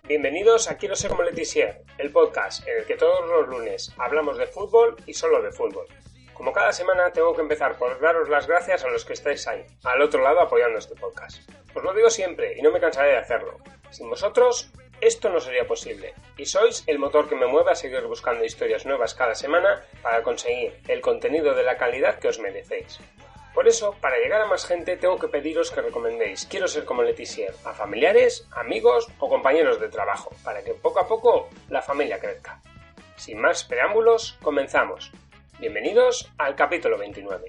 Bienvenidos a Quiero ser como Letizier, el podcast en el que todos los lunes hablamos de fútbol y solo de fútbol. Como cada semana tengo que empezar por daros las gracias a los que estáis ahí, al otro lado apoyando este podcast. Os lo digo siempre y no me cansaré de hacerlo. Sin vosotros, esto no sería posible, y sois el motor que me mueve a seguir buscando historias nuevas cada semana para conseguir el contenido de la calidad que os merecéis. Por eso, para llegar a más gente, tengo que pediros que recomendéis Quiero ser como Letizier a familiares, amigos o compañeros de trabajo, para que poco a poco la familia crezca. Sin más preámbulos, comenzamos. Bienvenidos al capítulo 29.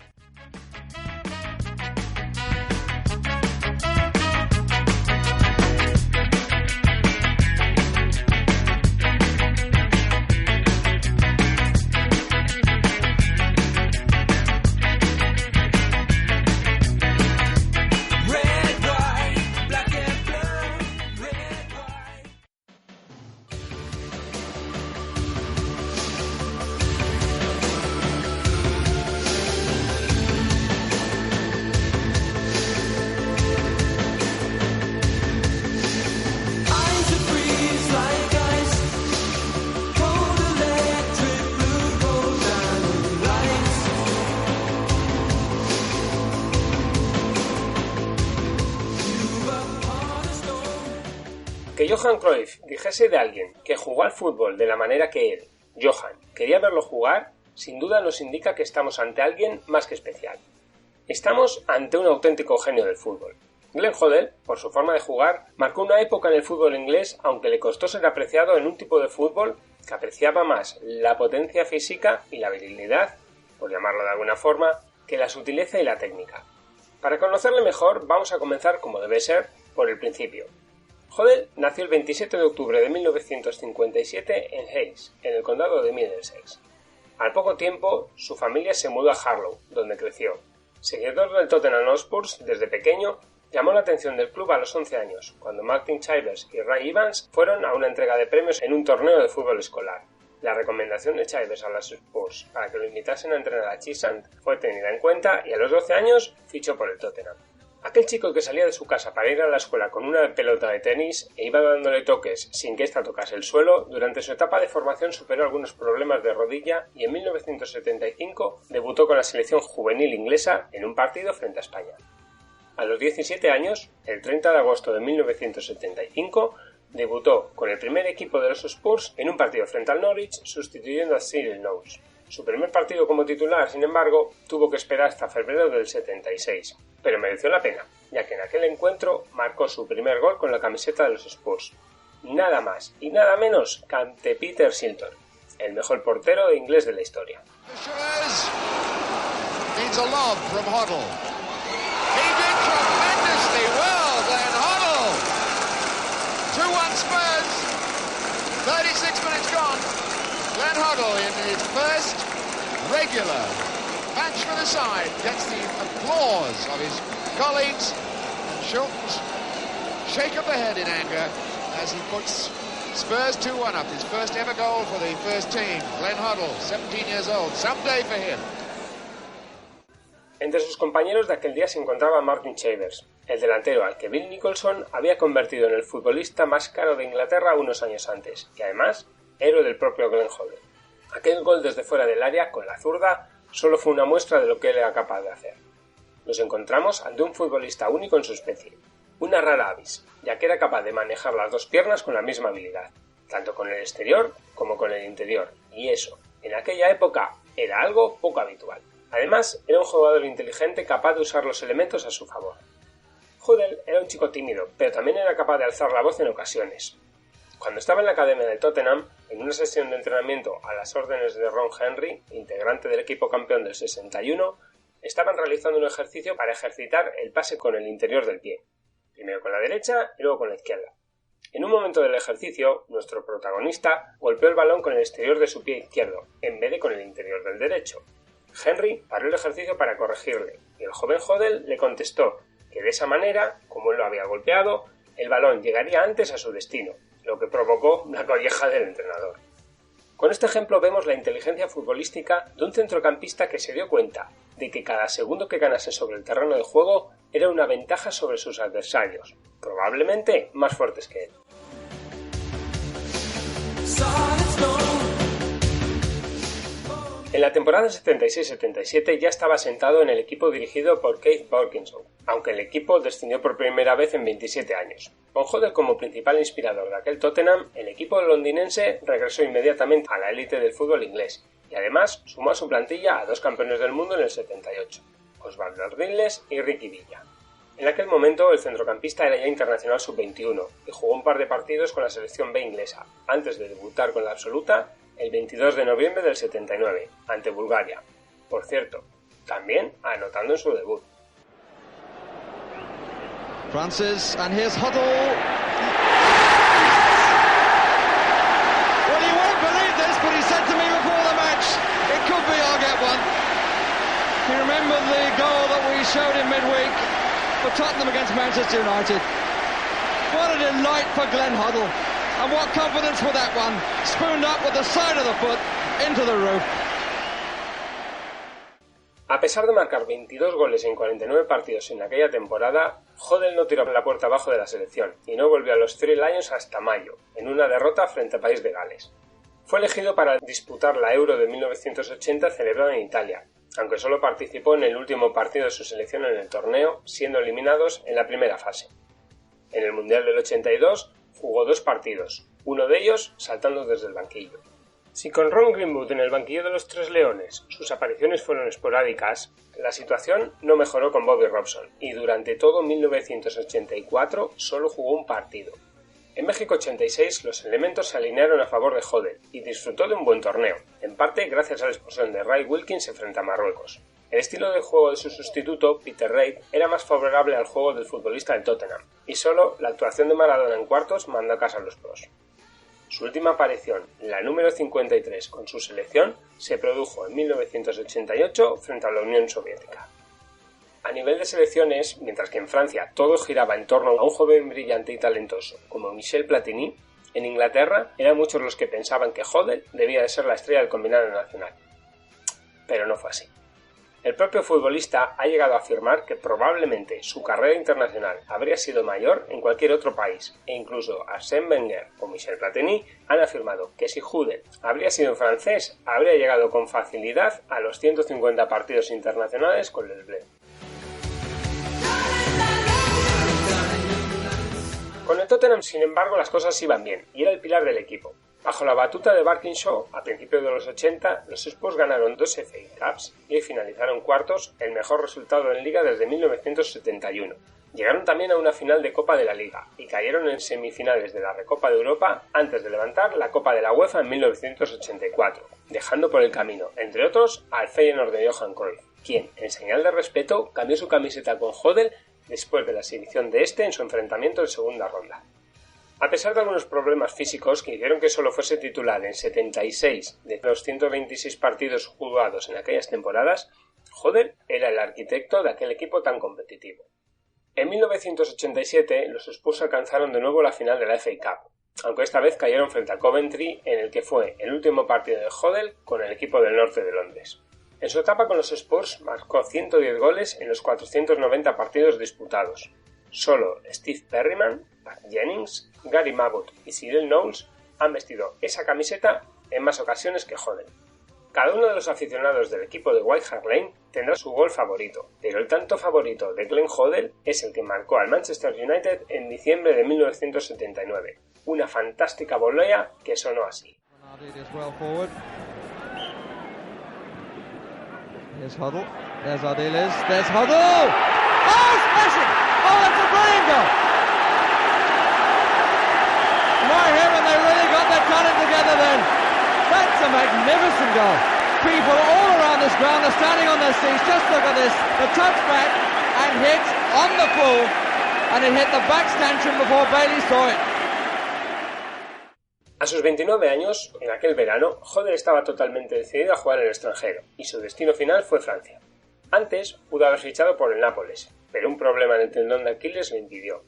Que Johan Cruyff dijese de alguien que jugó al fútbol de la manera que él, Johan, quería verlo jugar, sin duda nos indica que estamos ante alguien más que especial. Estamos ante un auténtico genio del fútbol. Glenn Hoddle, por su forma de jugar, marcó una época en el fútbol inglés, aunque le costó ser apreciado en un tipo de fútbol que apreciaba más la potencia física y la virilidad, por llamarlo de alguna forma, que la sutileza y la técnica. Para conocerle mejor, vamos a comenzar, como debe ser, por el principio. Hoddle nació el 27 de octubre de 1957 en Hayes, en el condado de Middlesex. Al poco tiempo, su familia se mudó a Harlow, donde creció. Seguidor del Tottenham Hotspur desde pequeño, llamó la atención del club a los 11 años, cuando Martin Chivers y Ray Evans fueron a una entrega de premios en un torneo de fútbol escolar. La recomendación de Chivers a los Spurs para que lo invitasen a entrenar a Chisant fue tenida en cuenta y a los 12 años fichó por el Tottenham. Aquel chico que salía de su casa para ir a la escuela con una pelota de tenis e iba dándole toques sin que ésta tocase el suelo, durante su etapa de formación superó algunos problemas de rodilla y en 1975 debutó con la selección juvenil inglesa en un partido frente a España. A los 17 años, el 30 de agosto de 1975, debutó con el primer equipo de los Spurs en un partido frente al Norwich, sustituyendo a Cyril Knowles. Su primer partido como titular, sin embargo, tuvo que esperar hasta febrero del 76, pero mereció la pena, ya que en aquel encuentro marcó su primer gol con la camiseta de los Spurs. Nada más y nada menos que ante Peter Shilton, el mejor portero inglés de la historia. Glenn Hoddle in his first regular match for the side gets the applause of his colleagues, and Shilton's shake of the head in anger as he puts Spurs 2-1 up, his first ever goal for the first team. Glenn Hoddle, 17 years old, someday for him. Entre sus compañeros de aquel día se encontraba Martin Chivers, el delantero al que Bill Nicholson había convertido en el futbolista más caro de Inglaterra unos años antes, y además héroe del propio Glenn Hoddle. Aquel gol desde fuera del área con la zurda solo fue una muestra de lo que él era capaz de hacer. Nos encontramos ante un futbolista único en su especie, una rara avis, ya que era capaz de manejar las dos piernas con la misma habilidad, tanto con el exterior como con el interior, y eso, en aquella época, era algo poco habitual. Además, era un jugador inteligente capaz de usar los elementos a su favor. Hoddle era un chico tímido, pero también era capaz de alzar la voz en ocasiones. Cuando estaba en la academia del Tottenham, en una sesión de entrenamiento a las órdenes de Ron Henry, integrante del equipo campeón del 61, estaban realizando un ejercicio para ejercitar el pase con el interior del pie, primero con la derecha y luego con la izquierda. En un momento del ejercicio, nuestro protagonista golpeó el balón con el exterior de su pie izquierdo, en vez de con el interior del derecho. Henry paró el ejercicio para corregirle, y el joven Hoddle le contestó que de esa manera, como él lo había golpeado, el balón llegaría antes a su destino, lo que provocó una colleja del entrenador. Con este ejemplo vemos la inteligencia futbolística de un centrocampista que se dio cuenta de que cada segundo que ganase sobre el terreno de juego era una ventaja sobre sus adversarios, probablemente más fuertes que él. En la temporada 76-77 ya estaba sentado en el equipo dirigido por Keith Parkinson, aunque el equipo descendió por primera vez en 27 años. Con Hoddle como principal inspirador de aquel Tottenham, el equipo londinense regresó inmediatamente a la élite del fútbol inglés y además sumó a su plantilla a 2 campeones del mundo en el 78, Osvaldo Ardiles y Ricky Villa. En aquel momento el centrocampista era ya internacional sub-21 y jugó un par de partidos con la selección B inglesa, antes de debutar con la absoluta el 22 de noviembre del 79, ante Bulgaria. Por cierto, también anotando en su debut. Francis, and here's Hoddle. Well, you won't believe this, but he said to me before the match, it could be I'll get one. He remembered the goal that we showed in midweek for Tottenham against Manchester United. What a delight for Glenn Hoddle. And what confidence for that one. Spooned up with the side of the foot into the roof. A pesar de marcar 22 goles en 49 partidos en aquella temporada, Hoddle no tiró la puerta abajo de la selección y no volvió a los Three Lions hasta mayo, en una derrota frente al país de Gales. Fue elegido para disputar la Euro de 1980 celebrada en Italia, aunque solo participó en el último partido de su selección en el torneo, siendo eliminados en la primera fase. En el Mundial del 82 jugó 2 partidos, uno de ellos saltando desde el banquillo. Si con Ron Greenwood en el banquillo de los Tres Leones sus apariciones fueron esporádicas, la situación no mejoró con Bobby Robson y durante todo 1984 solo jugó un partido. En México 86 los elementos se alinearon a favor de Hoddle y disfrutó de un buen torneo, en parte gracias a la expulsión de Ray Wilkins frente a Marruecos. El estilo de juego de su sustituto, Peter Reid, era más favorable al juego del futbolista del Tottenham, y solo la actuación de Maradona en cuartos mandó a casa a los pros. Su última aparición, la número 53 con su selección, se produjo en 1988 frente a la Unión Soviética. A nivel de selecciones, mientras que en Francia todo giraba en torno a un joven brillante y talentoso como Michel Platini, en Inglaterra eran muchos los que pensaban que Hoddle debía de ser la estrella del combinado nacional. Pero no fue así. El propio futbolista ha llegado a afirmar que probablemente su carrera internacional habría sido mayor en cualquier otro país, e incluso Arsène Wenger o Michel Platini han afirmado que si Hoddle habría sido francés, habría llegado con facilidad a los 150 partidos internacionales con el Bleu. Con el Tottenham, sin embargo, las cosas iban bien, y era el pilar del equipo. Bajo la batuta de Barkinshaw, a principios de los 80, los Spurs ganaron 2 FA Cups y finalizaron cuartos, el mejor resultado en Liga desde 1971. Llegaron también a una final de Copa de la Liga y cayeron en semifinales de la Recopa de Europa antes de levantar la Copa de la UEFA en 1984, dejando por el camino, entre otros, al Feyenoord de Johan Cruyff, quien, en señal de respeto, cambió su camiseta con Hoddle después de la exhibición de este en su enfrentamiento en segunda ronda. A pesar de algunos problemas físicos que hicieron que solo fuese titular en 76 de los 126 partidos jugados en aquellas temporadas, Hoddle era el arquitecto de aquel equipo tan competitivo. En 1987 los Spurs alcanzaron de nuevo la final de la FA Cup, aunque esta vez cayeron frente a Coventry en el que fue el último partido de Hoddle con el equipo del norte de Londres. En su etapa con los Spurs marcó 110 goles en los 490 partidos disputados. Solo Steve Perryman, Pat Jennings, Gary Mabbutt y Cyril Knowles han vestido esa camiseta en más ocasiones que Hoddle. Cada uno de los aficionados del equipo de White Hart Lane tendrá su gol favorito, pero el tanto favorito de Glenn Hoddle es el que marcó al Manchester United en diciembre de 1979. Una fantástica volea que sonó así. Here's Hoddle. There's Ardiles. There's Hoddle! Oh, smashing! Oh, that's a brilliant goal! My heaven, they really got their talent together then. That's a magnificent goal. People all around this ground are standing on their seats. Just look at this. The touchback and hit on the full, and it hit the back stanchion before Bailey saw it. A sus 29 años, en aquel verano, Hoddle estaba totalmente decidido a jugar en el extranjero, y su destino final fue Francia. Antes pudo haber fichado por el Nápoles, pero un problema en el tendón de Aquiles lo impidió.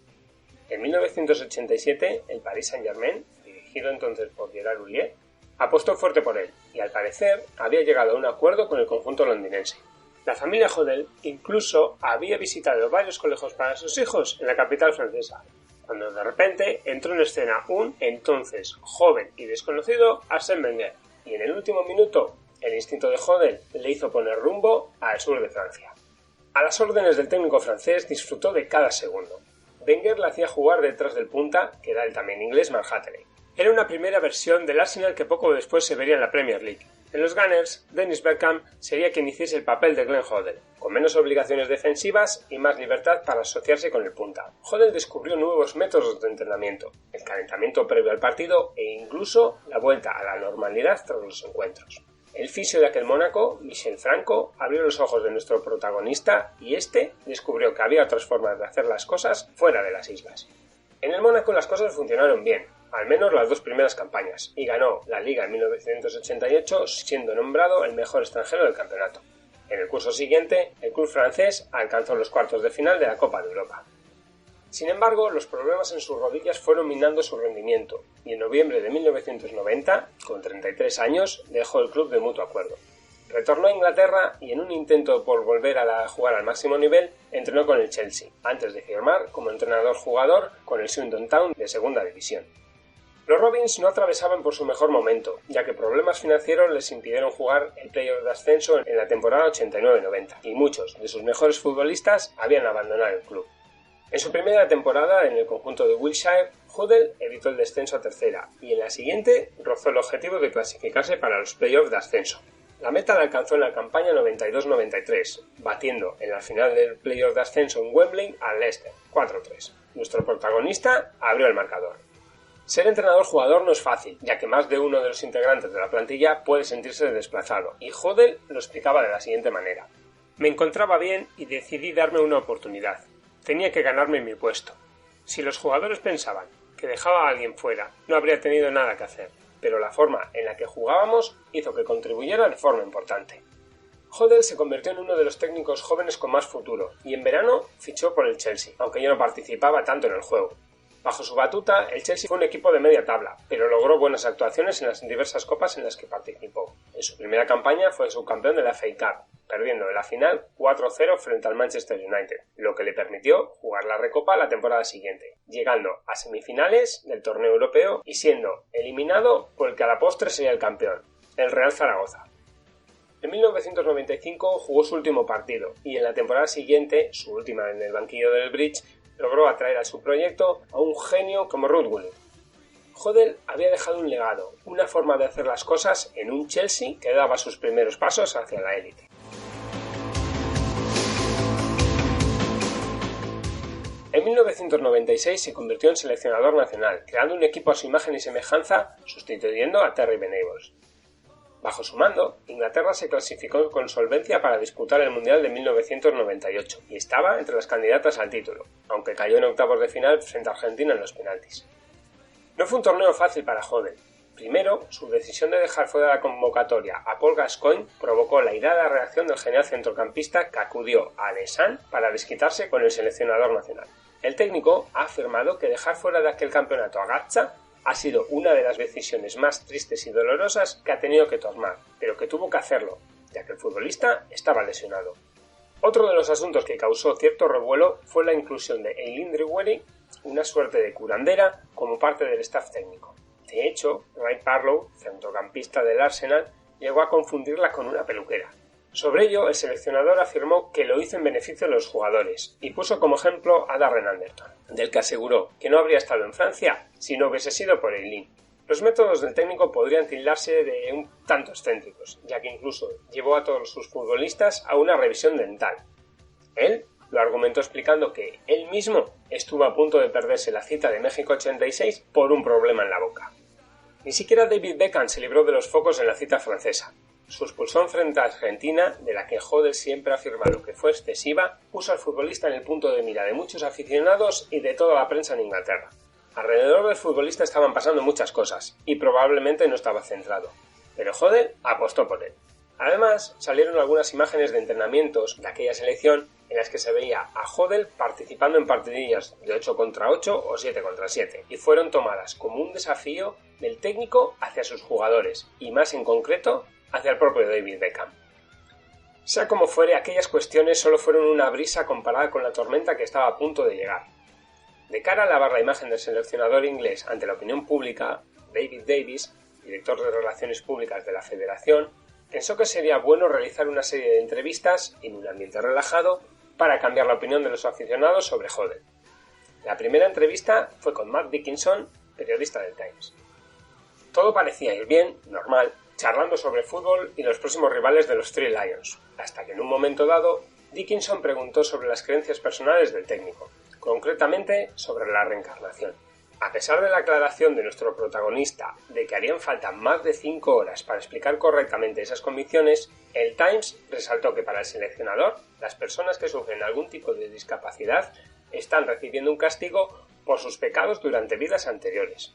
En 1987, el Paris Saint-Germain, dirigido entonces por Gerard Houllier, apostó fuerte por él, y al parecer había llegado a un acuerdo con el conjunto londinense. La familia Hoddle incluso había visitado varios colegios para sus hijos en la capital francesa, cuando de repente entró en escena un entonces joven y desconocido Arsène Wenger, y en el último minuto el instinto de Jodl le hizo poner rumbo al sur de Francia. A las órdenes del técnico francés disfrutó de cada segundo. Wenger le hacía jugar detrás del punta, que era el también inglés Mark Hateley. Era una primera versión del Arsenal que poco después se vería en la Premier League. En los Gunners, Dennis Bergkamp sería quien hiciese el papel de Glenn Hoddle, con menos obligaciones defensivas y más libertad para asociarse con el punta. Hoddle descubrió nuevos métodos de entrenamiento, el calentamiento previo al partido e incluso la vuelta a la normalidad tras los encuentros. El fisio de aquel Mónaco, Michel Franco, abrió los ojos de nuestro protagonista y este descubrió que había otras formas de hacer las cosas fuera de las islas. En el Mónaco las cosas funcionaron bien, al menos las 2 primeras campañas, y ganó la Liga en 1988 siendo nombrado el mejor extranjero del campeonato. En el curso siguiente, el club francés alcanzó los cuartos de final de la Copa de Europa. Sin embargo, los problemas en sus rodillas fueron minando su rendimiento, y en noviembre de 1990, con 33 años, dejó el club de mutuo acuerdo. Retornó a Inglaterra y en un intento por volver a jugar al máximo nivel, entrenó con el Chelsea, antes de firmar como entrenador-jugador con el Swindon Town de segunda división. Los Robins no atravesaban por su mejor momento, ya que problemas financieros les impidieron jugar el playoff de ascenso en la temporada 89-90, y muchos de sus mejores futbolistas habían abandonado el club. En su primera temporada en el conjunto de Wiltshire, Hoddle evitó el descenso a tercera, y en la siguiente rozó el objetivo de clasificarse para los playoffs de ascenso. La meta la alcanzó en la campaña 92-93, batiendo en la final del playoff de ascenso en Wembley al Leicester, 4-3. Nuestro protagonista abrió el marcador. Ser entrenador-jugador no es fácil, ya que más de uno de los integrantes de la plantilla puede sentirse desplazado, y Hoddle lo explicaba de la siguiente manera. Me encontraba bien y decidí darme una oportunidad. Tenía que ganarme mi puesto. Si los jugadores pensaban que dejaba a alguien fuera, no habría tenido nada que hacer, pero la forma en la que jugábamos hizo que contribuyera de forma importante. Hoddle se convirtió en uno de los técnicos jóvenes con más futuro, y en verano fichó por el Chelsea, aunque yo no participaba tanto en el juego. Bajo su batuta, el Chelsea fue un equipo de media tabla, pero logró buenas actuaciones en las diversas copas en las que participó. En su primera campaña fue subcampeón de la FA Cup, perdiendo en la final 4-0 frente al Manchester United, lo que le permitió jugar la Recopa la temporada siguiente, llegando a semifinales del torneo europeo y siendo eliminado por el que a la postre sería el campeón, el Real Zaragoza. En 1995 jugó su último partido y en la temporada siguiente, su última en el banquillo del Bridge, logró atraer a su proyecto a un genio como Ruud Gullit. Hoddle había dejado un legado, una forma de hacer las cosas en un Chelsea que daba sus primeros pasos hacia la élite. En 1996 se convirtió en seleccionador nacional, creando un equipo a su imagen y semejanza, sustituyendo a Terry Venables. Bajo su mando, Inglaterra se clasificó con solvencia para disputar el Mundial de 1998 y estaba entre las candidatas al título, aunque cayó en octavos de final frente a Argentina en los penaltis. No fue un torneo fácil para Hoddle. Primero, su decisión de dejar fuera de la convocatoria a Paul Gascoigne provocó la irada reacción del genial centrocampista que acudió a Lausanne para desquitarse con el seleccionador nacional. El técnico ha afirmado que dejar fuera de aquel campeonato a Gatza ha sido una de las decisiones más tristes y dolorosas que ha tenido que tomar, pero que tuvo que hacerlo, ya que el futbolista estaba lesionado. Otro de los asuntos que causó cierto revuelo fue la inclusión de Eileen Drewry, una suerte de curandera, como parte del staff técnico. De hecho, Ray Parlow, centrocampista del Arsenal, llegó a confundirla con una peluquera. Sobre ello, el seleccionador afirmó que lo hizo en beneficio de los jugadores y puso como ejemplo a Darren Anderton, del que aseguró que no habría estado en Francia si no hubiese sido por Eileen. Los métodos del técnico podrían tildarse de un tanto excéntricos, ya que incluso llevó a todos sus futbolistas a una revisión dental. Él lo argumentó explicando que él mismo estuvo a punto de perderse la cita de México 86 por un problema en la boca. Ni siquiera David Beckham se libró de los focos en la cita francesa. Su expulsión frente a Argentina, de la que Hoddle siempre ha afirmado que fue excesiva, puso al futbolista en el punto de mira de muchos aficionados y de toda la prensa en Inglaterra. Alrededor del futbolista estaban pasando muchas cosas, y probablemente no estaba centrado, pero Hoddle apostó por él. Además, salieron algunas imágenes de entrenamientos de aquella selección en las que se veía a Hoddle participando en partidillas de 8 contra 8 o 7 contra 7, y fueron tomadas como un desafío del técnico hacia sus jugadores, y más en concreto, hacia el propio David Beckham. Sea como fuere, aquellas cuestiones solo fueron una brisa comparada con la tormenta que estaba a punto de llegar. De cara a lavar la imagen del seleccionador inglés ante la opinión pública, David Davis, director de Relaciones Públicas de la Federación, pensó que sería bueno realizar una serie de entrevistas en un ambiente relajado para cambiar la opinión de los aficionados sobre Hoddle. La primera entrevista fue con Mark Dickinson, periodista del Times. Todo parecía ir bien, normal, charlando sobre fútbol y los próximos rivales de los Three Lions, hasta que en un momento dado, Dickinson preguntó sobre las creencias personales del técnico, concretamente sobre la reencarnación. A pesar de la aclaración de nuestro protagonista de que harían falta más de 5 horas para explicar correctamente esas convicciones, el Times resaltó que para el seleccionador, las personas que sufren algún tipo de discapacidad están recibiendo un castigo por sus pecados durante vidas anteriores.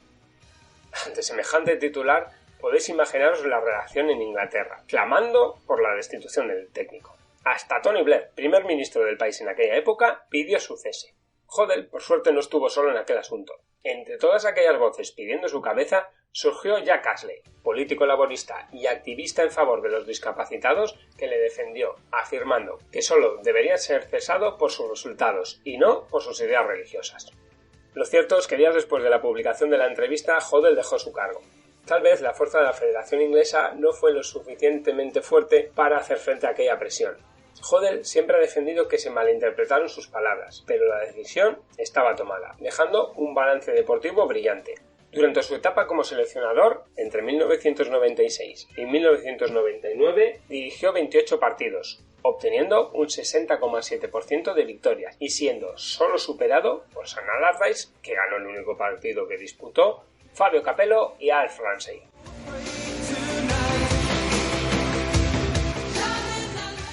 Ante semejante titular, podéis imaginaros la reacción en Inglaterra, clamando por la destitución del técnico. Hasta Tony Blair, primer ministro del país en aquella época, pidió su cese. Hoddle, por suerte, no estuvo solo en aquel asunto. Entre todas aquellas voces pidiendo su cabeza, surgió Jack Ashley, político laborista y activista en favor de los discapacitados, que le defendió, afirmando que solo debería ser cesado por sus resultados y no por sus ideas religiosas. Lo cierto es que días después de la publicación de la entrevista, Hoddle dejó su cargo. Tal vez la fuerza de la Federación Inglesa no fue lo suficientemente fuerte para hacer frente a aquella presión. Hoddle siempre ha defendido que se malinterpretaron sus palabras, pero la decisión estaba tomada, dejando un balance deportivo brillante. Durante su etapa como seleccionador, entre 1996 y 1999, dirigió 28 partidos, obteniendo un 60,7% de victorias y siendo solo superado por Sam Allardyce, que ganó el único partido que disputó, Fabio Capello y Alf Ramsey.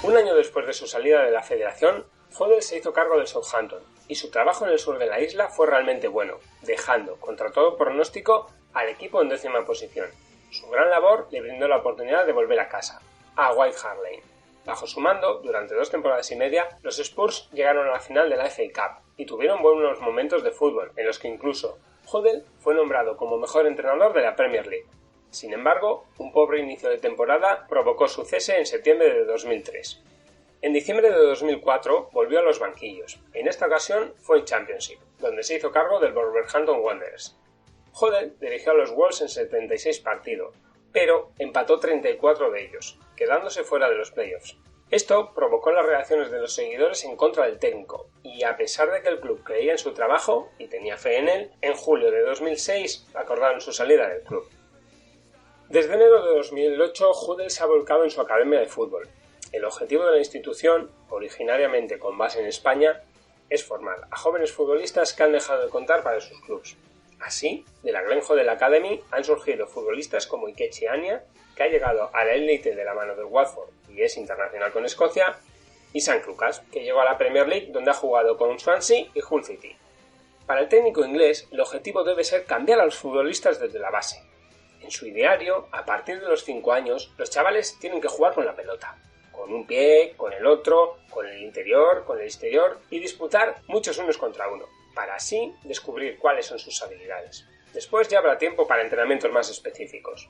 Un año después de su salida de la federación, Hoddle se hizo cargo del Southampton, y su trabajo en el sur de la isla fue realmente bueno, dejando, contra todo pronóstico, al equipo en 10ª posición. Su gran labor le brindó la oportunidad de volver a casa, a White Hart Lane. Bajo su mando, durante 2 temporadas y media, los Spurs llegaron a la final de la FA Cup, y tuvieron buenos momentos de fútbol, en los que incluso Hoddle fue nombrado como mejor entrenador de la Premier League. Sin embargo, un pobre inicio de temporada provocó su cese en septiembre de 2003. En diciembre de 2004 volvió a los banquillos. En esta ocasión fue en Championship, donde se hizo cargo del Wolverhampton Wanderers. Hoddle dirigió a los Wolves en 76 partidos, pero empató 34 de ellos, quedándose fuera de los playoffs. Esto provocó las reacciones de los seguidores en contra del técnico, y a pesar de que el club creía en su trabajo y tenía fe en él, en julio de 2006 acordaron su salida del club. Desde enero de 2008, Hoddle se ha volcado en su academia de fútbol. El objetivo de la institución, originariamente con base en España, es formar a jóvenes futbolistas que han dejado de contar para sus clubes. Así, de la Glen Hoddle Academy han surgido futbolistas como Ikechi Anya, que ha llegado a la élite de la mano de Watford y es internacional con Escocia, y Sam Lucas, que llegó a la Premier League donde ha jugado con Swansea y Hull City. Para el técnico inglés, el objetivo debe ser cambiar a los futbolistas desde la base. En su ideario, a partir de los 5 años, los chavales tienen que jugar con la pelota, con un pie, con el otro, con el interior, con el exterior y disputar muchos unos contra uno, para así descubrir cuáles son sus habilidades. Después ya habrá tiempo para entrenamientos más específicos.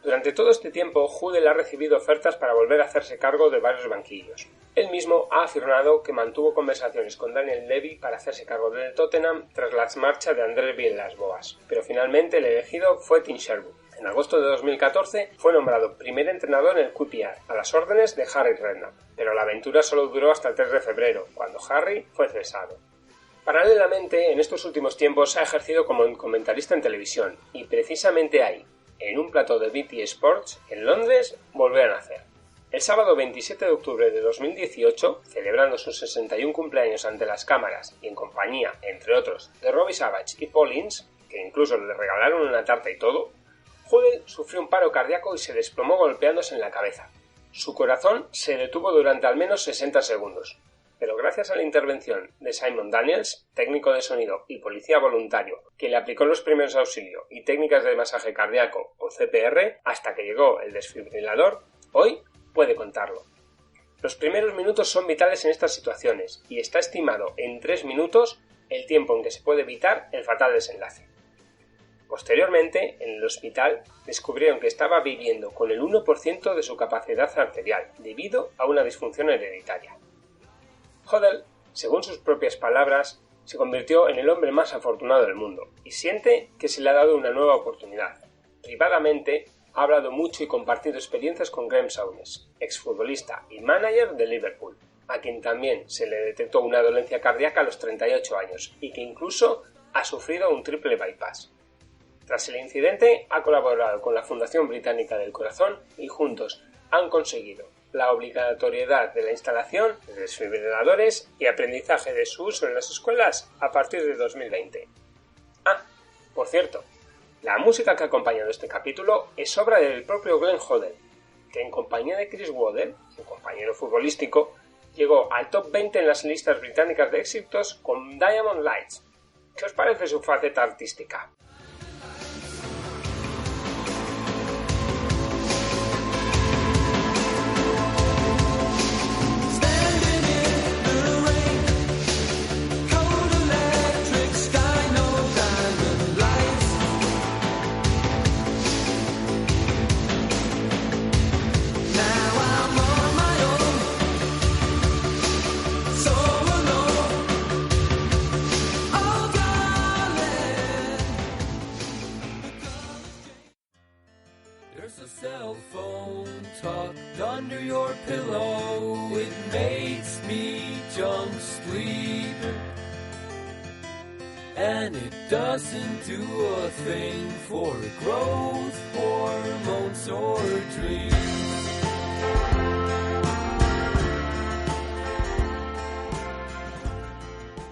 Durante todo este tiempo, Hoddle ha recibido ofertas para volver a hacerse cargo de varios banquillos. Él mismo ha afirmado que mantuvo conversaciones con Daniel Levy para hacerse cargo del Tottenham tras la marcha de André Villas-Boas, pero finalmente el elegido fue Tim Sherwood. En agosto de 2014 fue nombrado primer entrenador en el QPR, a las órdenes de Harry Redknapp, pero la aventura solo duró hasta el 3 de febrero, cuando Harry fue cesado. Paralelamente, en estos últimos tiempos ha ejercido como comentarista en televisión, y precisamente ahí, en un plató de BT Sports, en Londres, volvió a nacer. El sábado 27 de octubre de 2018, celebrando sus 61 cumpleaños ante las cámaras y en compañía, entre otros, de Robbie Savage y Paul Ince, que incluso le regalaron una tarta y todo, Hoddle sufrió un paro cardíaco y se desplomó golpeándose en la cabeza. Su corazón se detuvo durante al menos 60 segundos, pero gracias a la intervención de Simon Daniels, técnico de sonido y policía voluntario, que le aplicó los primeros auxilios y técnicas de masaje cardíaco o CPR hasta que llegó el desfibrilador, hoy puede contarlo. Los primeros minutos son vitales en estas situaciones y está estimado en 3 minutos el tiempo en que se puede evitar el fatal desenlace. Posteriormente, en el hospital, descubrieron que estaba viviendo con el 1% de su capacidad arterial, debido a una disfunción hereditaria. Hoddle, según sus propias palabras, se convirtió en el hombre más afortunado del mundo y siente que se le ha dado una nueva oportunidad. Privadamente, ha hablado mucho y compartido experiencias con Graeme Souness, exfutbolista y manager de Liverpool, a quien también se le detectó una dolencia cardíaca a los 38 años y que incluso ha sufrido un triple bypass. Tras el incidente, ha colaborado con la Fundación Británica del Corazón y juntos han conseguido la obligatoriedad de la instalación de desfibriladores y aprendizaje de su uso en las escuelas a partir de 2020. Por cierto, la música que ha acompañado este capítulo es obra del propio Glenn Hoddle, que en compañía de Chris Waddle, su compañero futbolístico, llegó al top 20 en las listas británicas de éxitos con Diamond Lights. ¿Qué os parece su faceta artística? There's a cell phone tucked under your pillow. It makes me jump sleep. And it doesn't do a thing for growth, hormones, or dreams.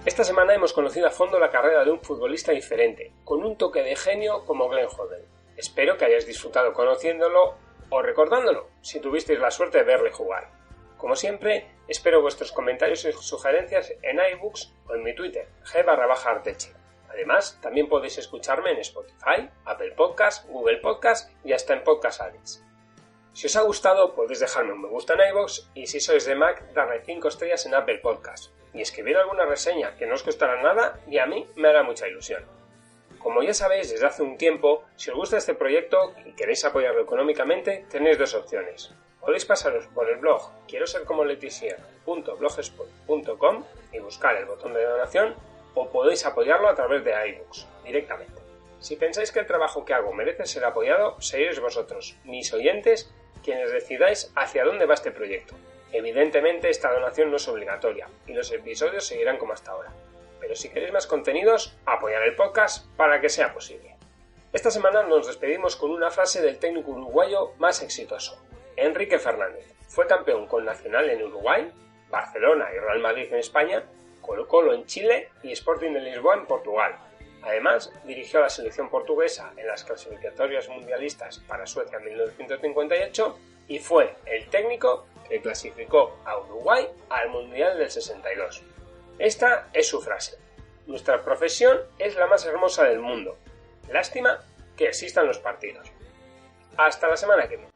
Esta semana hemos conocido a fondo la carrera de un futbolista diferente, con un toque de genio como Glenn Hoddle. Espero que hayáis disfrutado conociéndolo o recordándolo, si tuvisteis la suerte de verle jugar. Como siempre, espero vuestros comentarios y sugerencias en iBooks o en mi Twitter, g_arteche. Además, también podéis escucharme en Spotify, Apple Podcasts, Google Podcasts y hasta en Podcast Addicts. Si os ha gustado, podéis dejarme un me gusta en iVoox y si sois de Mac, darle 5 estrellas en Apple Podcasts y escribir alguna reseña que no os costará nada y a mí me hará mucha ilusión. Como ya sabéis desde hace un tiempo, si os gusta este proyecto y queréis apoyarlo económicamente, tenéis dos opciones. Podéis pasaros por el blog quiero ser como Leticia.blogspot.com y buscar el botón de donación, o podéis apoyarlo a través de iBooks directamente. Si pensáis que el trabajo que hago merece ser apoyado, seréis vosotros, mis oyentes, quienes decidáis hacia dónde va este proyecto. Evidentemente esta donación no es obligatoria y los episodios seguirán como hasta ahora. Pero si queréis más contenidos, apoyad el podcast para que sea posible. Esta semana nos despedimos con una frase del técnico uruguayo más exitoso, Enrique Fernández. Fue campeón con Nacional en Uruguay, Barcelona y Real Madrid en España, Colo-Colo en Chile y Sporting de Lisboa en Portugal. Además, dirigió a la selección portuguesa en las clasificatorias mundialistas para Suecia en 1958 y fue el técnico que clasificó a Uruguay al Mundial del 62. Esta es su frase: nuestra profesión es la más hermosa del mundo. Lástima que existan los partidos. Hasta la semana que viene.